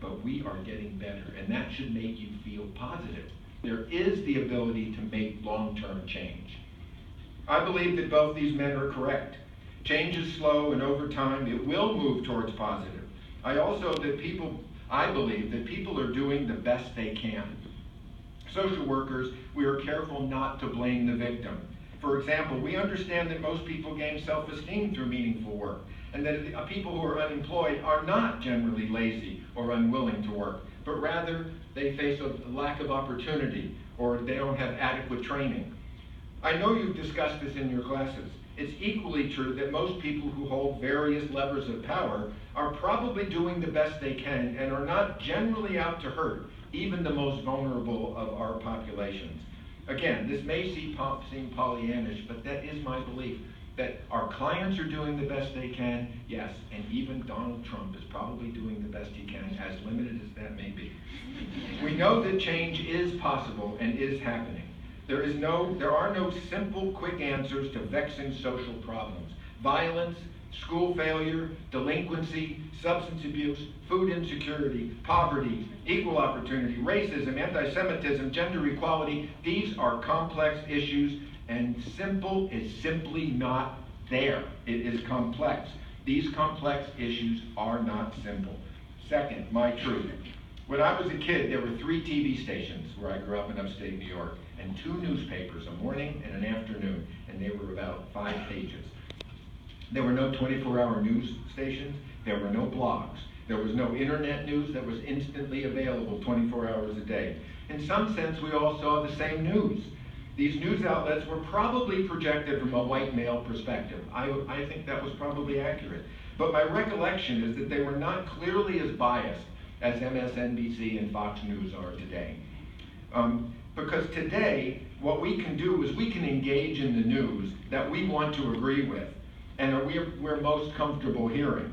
but we are getting better, and that should make you feel positive. There is the ability to make long-term change. I believe that both these men are correct. Change is slow, and over time, it will move towards positive. I believe that people are doing the best they can. Social workers, we are careful not to blame the victim. For example, we understand that most people gain self-esteem through meaningful work, and that people who are unemployed are not generally lazy or unwilling to work, but rather they face a lack of opportunity or they don't have adequate training. I know you've discussed this in your classes. It's equally true that most people who hold various levers of power are probably doing the best they can and are not generally out to hurt even the most vulnerable of our populations. Again, this may seem Pollyannish, but that is my belief, that our clients are doing the best they can, yes, and even Donald Trump is probably doing the best he can, as limited as that may be. We know that change is possible and is happening. There are no simple, quick answers to vexing social problems. Violence, school failure, delinquency, substance abuse, food insecurity, poverty, equal opportunity, racism, anti-Semitism, gender equality, these are complex issues, and simple is simply not there. It is complex. These complex issues are not simple. Second, my truth. When I was a kid, there were 3 TV stations where I grew up in upstate New York, and 2 newspapers, a morning and an afternoon, and they were about 5 pages. There were no 24-hour news stations. There were no blogs. There was no internet news that was instantly available 24 hours a day. In some sense, we all saw the same news. These news outlets were probably projected from a white male perspective. I think that was probably accurate. But my recollection is that they were not clearly as biased as MSNBC and Fox News are today. Because today, what we can do is we can engage in the news that we want to agree with and we're most comfortable hearing.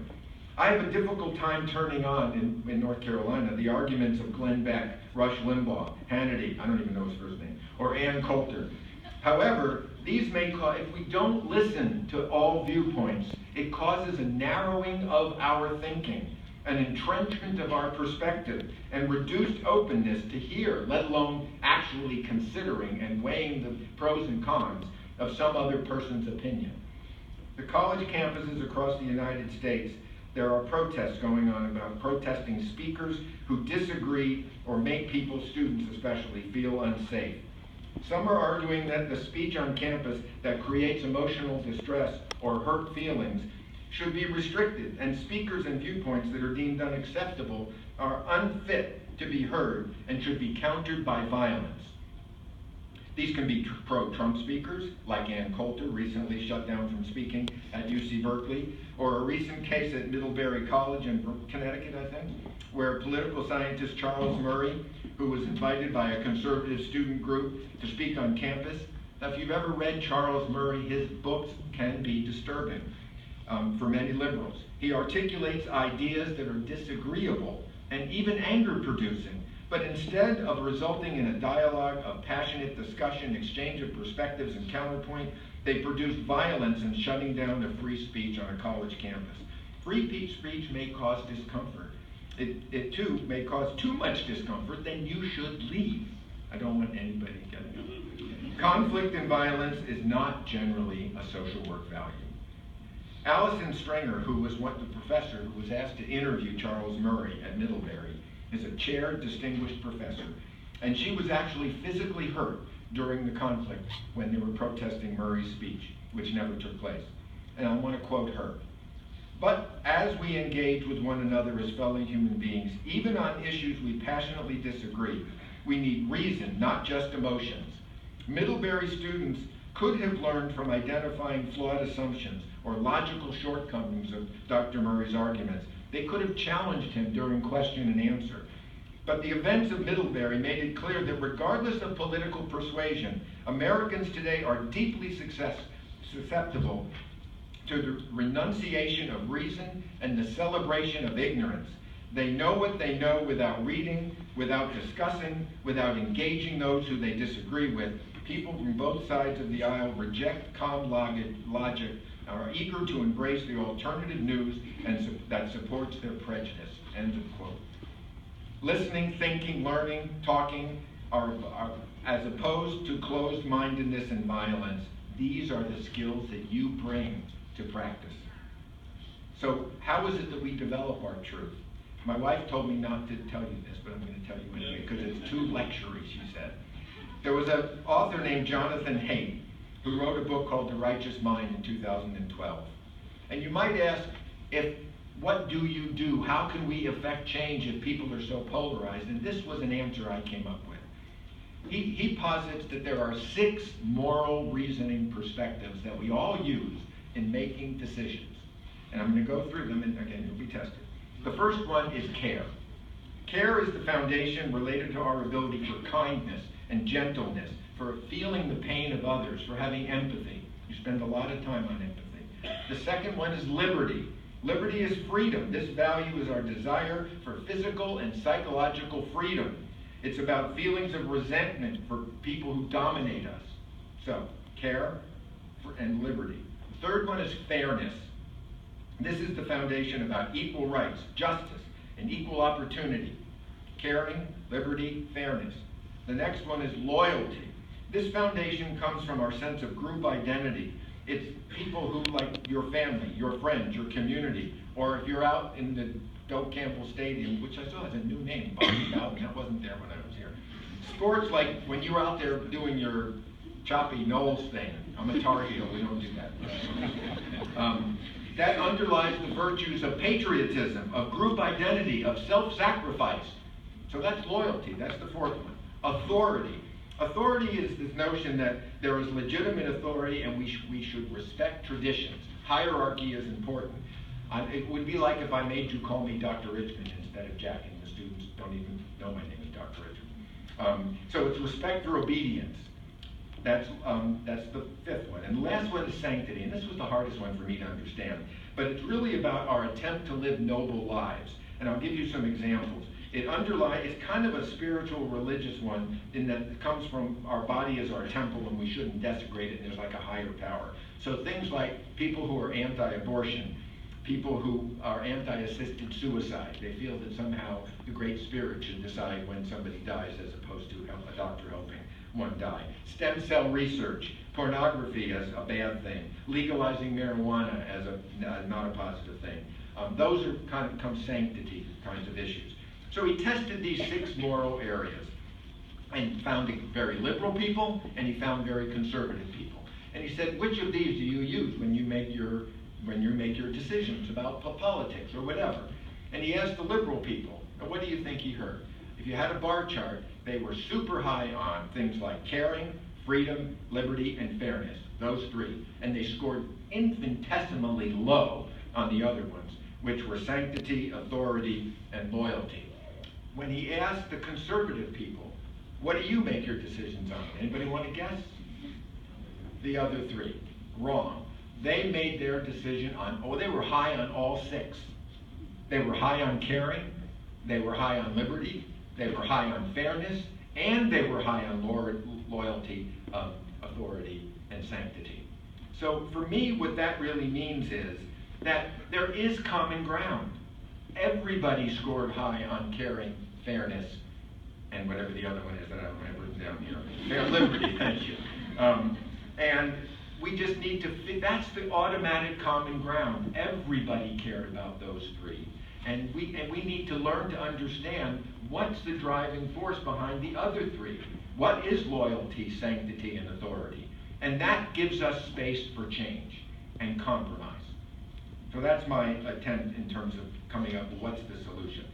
I have a difficult time turning on, in North Carolina, the arguments of Glenn Beck, Rush Limbaugh, Hannity, I don't even know his first name, or Ann Coulter. However, these may cause, if we don't listen to all viewpoints, it causes a narrowing of our thinking, an entrenchment of our perspective, and reduced openness to hear, let alone actually considering and weighing the pros and cons of some other person's opinion. The college campuses across the United States, there are protests going on about protesting speakers who disagree or make people, students especially, feel unsafe. Some are arguing that the speech on campus that creates emotional distress or hurt feelings should be restricted, and speakers and viewpoints that are deemed unacceptable are unfit to be heard and should be countered by violence. These can be pro-Trump speakers, like Ann Coulter, recently shut down from speaking at UC Berkeley, or a recent case at Middlebury College in Connecticut, I think, where political scientist Charles Murray, who was invited by a conservative student group to speak on campus. Now, if you've ever read Charles Murray, his books can be disturbing for many liberals. He articulates ideas that are disagreeable and even anger-producing, but instead of resulting in a dialogue of passionate discussion, exchange of perspectives, and counterpoint, they produce violence and shutting down the free speech on a college campus. Free speech may cause discomfort. It too may cause too much discomfort, then you should leave. I don't want anybody getting up. Conflict and violence is not generally a social work value. Allison Stringer, who was the professor who was asked to interview Charles Murray at Middlebury, is a chaired distinguished professor, and she was actually physically hurt during the conflict when they were protesting Murray's speech, which never took place. And I want to quote her. "But as we engage with one another as fellow human beings, even on issues we passionately disagree, we need reason, not just emotions. Middlebury students could have learned from identifying flawed assumptions or logical shortcomings of Dr. Murray's arguments. They could have challenged him during question and answer. But the events of Middlebury made it clear that regardless of political persuasion, Americans today are deeply susceptible to the renunciation of reason and the celebration of ignorance. They know what they know without reading, without discussing, without engaging those who they disagree with. People from both sides of the aisle reject calm logic, are eager to embrace the alternative news and that supports their prejudice." End of quote. Listening, thinking, learning, talking are as opposed to closed-mindedness and violence. These are the skills that you bring to practice. So how is it that we develop our truth? My wife told me not to tell you this, but I'm going to tell you anyway, because it's too lectury, she said. There was an author named Jonathan Haidt who wrote a book called The Righteous Mind in 2012. And you might ask, what do you do? How can we affect change if people are so polarized? And this was an answer I came up with. He posits that there are 6 moral reasoning perspectives that we all use in making decisions. And I'm going to go through them, and again, you'll be tested. The first one is care. Care is the foundation related to our ability for kindness and gentleness, for feeling the pain of others, for having empathy. You spend a lot of time on empathy. The second one is liberty. Liberty is freedom. This value is our desire for physical and psychological freedom. It's about feelings of resentment for people who dominate us. So, care and liberty. The third one is fairness. This is the foundation about equal rights, justice, and equal opportunity. Caring, liberty, fairness. The next one is loyalty. This foundation comes from our sense of group identity. It's people who, like your family, your friends, your community, or if you're out in the Doak Campbell Stadium, which I still has a new name, Bobby Bowden, that wasn't there when I was here. Sports, like when you're out there doing your Choppy Knowles thing. I'm a Tar Heel, we don't do that. That underlies the virtues of patriotism, of group identity, of self-sacrifice. So that's loyalty, that's the fourth one. Authority. Authority is this notion that there is legitimate authority and we should respect traditions. Hierarchy is important. It would be like if I made you call me Dr. Richman instead of Jack, and the students don't even know my name is Dr. Richman. So it's respect for obedience. That's the fifth one. And the last one is sanctity. And this was the hardest one for me to understand. But it's really about our attempt to live noble lives. And I'll give you some examples. It's kind of a spiritual, religious one in that it comes from our body as our temple and we shouldn't desecrate it, and there's like a higher power. So things like people who are anti-abortion, people who are anti-assisted suicide. They feel that somehow the Great Spirit should decide when somebody dies as opposed to a doctor helping one die. Stem cell research, pornography as a bad thing, legalizing marijuana as not a positive thing. Those are kind of become sanctity kinds of issues. So he tested these 6 moral areas and found very liberal people and he found very conservative people. And he said, which of these do you use when you make your decisions about politics or whatever? And he asked the liberal people, and what do you think he heard? If you had a bar chart, they were super high on things like caring, freedom, liberty, and fairness, those 3. And they scored infinitesimally low on the other ones, which were sanctity, authority, and loyalty. When he asked the conservative people, what do you make your decisions on? Anybody want to guess? The other 3. Wrong. They made their decision on, they were high on all 6. They were high on caring, they were high on liberty, they were high on fairness, and they were high on loyalty, authority, and sanctity. So for me, what that really means is that there is common ground. Everybody scored high on caring, fairness, and whatever the other one is that I don't have written down here. Fair liberty, thank you. And we just need to, that's the automatic common ground. Everybody cared about those 3. And we need to learn to understand what's the driving force behind the other 3. What is loyalty, sanctity, and authority? And that gives us space for change and compromise. So that's my attempt in terms of coming up with what's the solution.